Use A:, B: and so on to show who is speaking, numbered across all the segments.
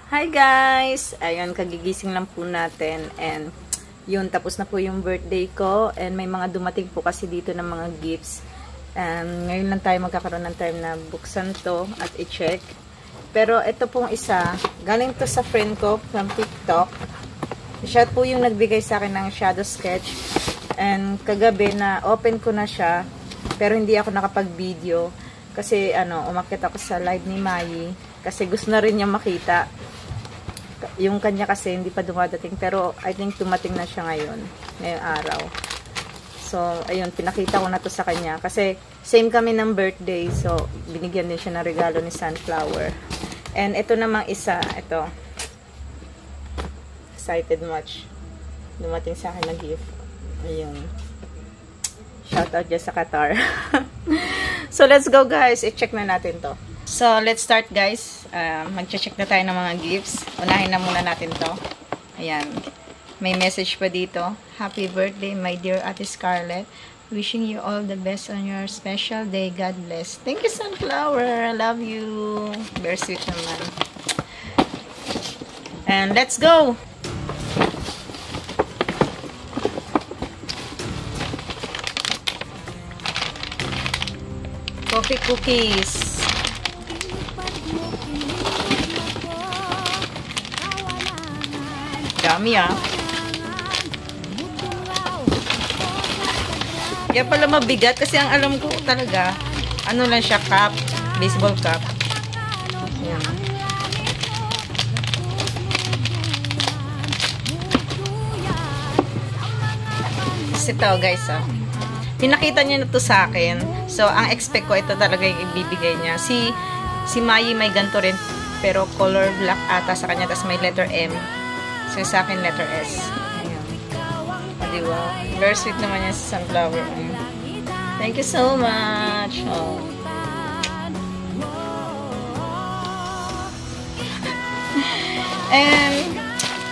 A: Hi guys! Ayun, kagigising lang po natin and yun, tapos na po yung birthday ko and may mga dumating po kasi dito ng mga gifts and ngayon lang tayo magkakaroon ng time na buksan to at i-check. Pero ito pong isa, galing to sa friend ko from TikTok. Siya po yung nagbigay sa akin ng shadow sketch and kagabi na open ko na siya pero hindi ako nakapag-video kasi umakyat ako sa live ni Mayi kasi gusto na rin niya makita. Yung kanya kasi hindi pa dumadating pero I think dumating na siya ngayong araw. So, ayun, pinakita ko na to sa kanya kasi same kami ng birthday. So, binigyan din siya ng regalo ni Sunflower. And ito namang isa, ito. Excited much. Dumating sa akin na gift. Ayun. Shoutout dyan sa Qatar. So, let's go guys. I-check na natin to. So, let's start guys. Mag-check na tayo ng mga gifts. Unahin na muna natin to. Ayan. May message pa dito. Happy birthday, my dear Ate Scarlett. Wishing you all the best on your special day. God bless. Thank you, Sunflower. I love you. Very sweet naman. And let's go! Coffee cookies. Dami Kaya pala mabigat kasi ang alam ko talaga ano lang siya, cup, baseball cup. Ayan. Ito guys pinakita niya na to sa akin. So ang expect ko ito talaga yung ibibigay niya. Si Mayi may ganito rin pero color black ata sa kanya tapos may letter M. So, sa akin, letter S. Ayan. Diba? Very sweet naman yan si Sunflower. Thank you so much. Oh. And,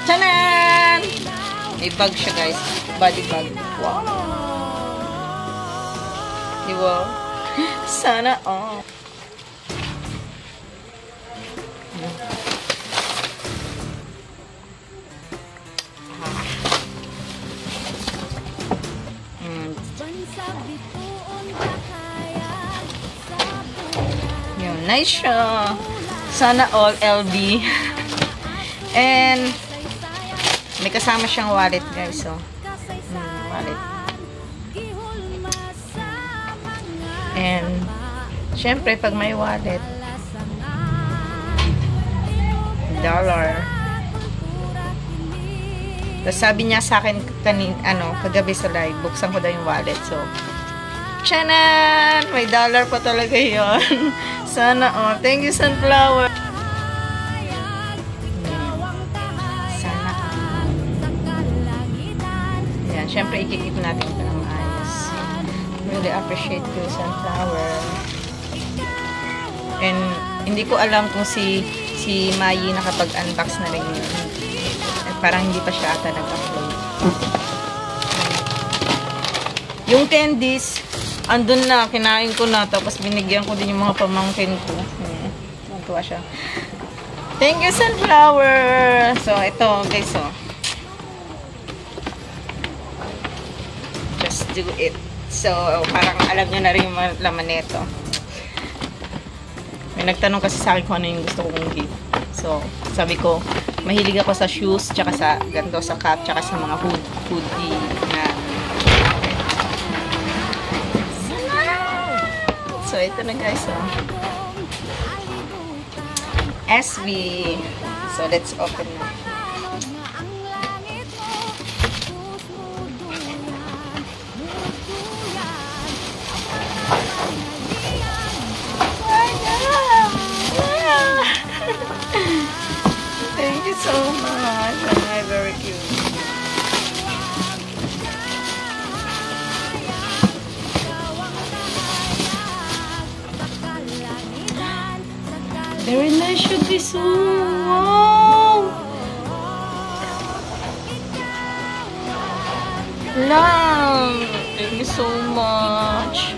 A: tanan! May bag siya, guys. Body bag. Wow! Diba? Sana, oh. Nice siya. Sana all LB. And may kasama siyang wallet guys. So, wallet. And syempre pag may wallet, dollar. Tapos sabi niya sa akin kagabi sa live, buksan ko daw yung wallet. So, tiyanan! May dollar pa talaga yun. Sana, oh. Thank you, Sunflower. Sana. Yan, syempre, ikikip natin ito ng ayos. Really appreciate you, Sunflower. And, hindi ko alam kung si Mayi nakapag-unbox na rin yun. At parang hindi pa siya ata nag-upload. Yung candies, andun na, kinain ko na, tapos binigyan ko din yung mga pamangkin ko. Natuwa siya. Thank you, Sunflower! So, ito, guys, oh. Just do it. So, parang alam nyo na rin yung laman nito. May nagtanong kasi sa akin kung ano yung gusto kong gift. So, sabi ko, mahilig ako sa shoes, tsaka sa ganito, sa cap, tsaka sa mga hoodie na so, ito na guys, oh. SB. So, let's open na. Thank you so much. I'm very cute. Very nice should be so. Wow! Love! Thank you so much.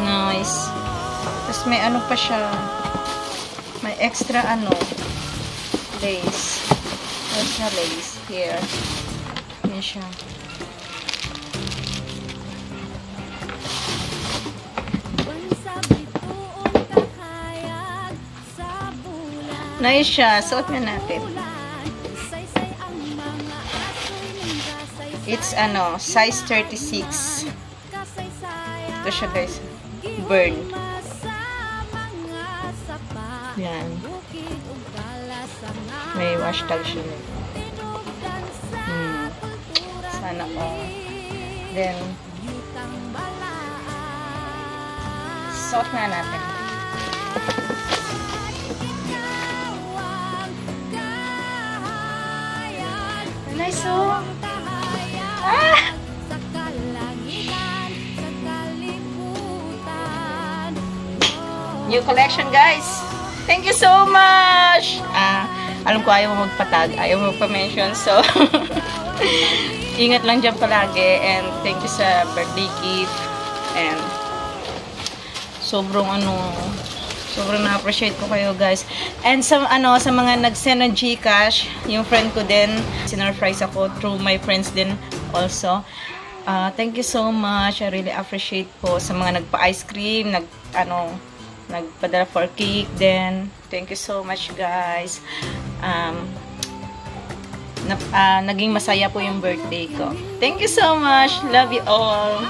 A: Nice. Tapos may ano pa siya. May extra lace. Extra lace here. Yan siya. Nice siya. Suot na natin. It's size 36. Ito siya guys. Burn. Yan. May wash tag siya. Sana all. Then, suot na natin. Nice, oh. Ah! New collection, guys. Thank you so much. Alam ko ayaw mo magpatag, ayaw mo magpa-mention, so ingat lang dyan palagi, and thank you sa birthday gift, and sobrang na-appreciate ko kayo, guys. And sa mga nag-send ng GCash, yung friend ko din, sinurprise ako through my friends din also. Thank you so much. I really appreciate po sa mga nagpa-ice cream, nagpadala for cake din. Thank you so much, guys. Naging masaya po yung birthday ko. Thank you so much. Love you all.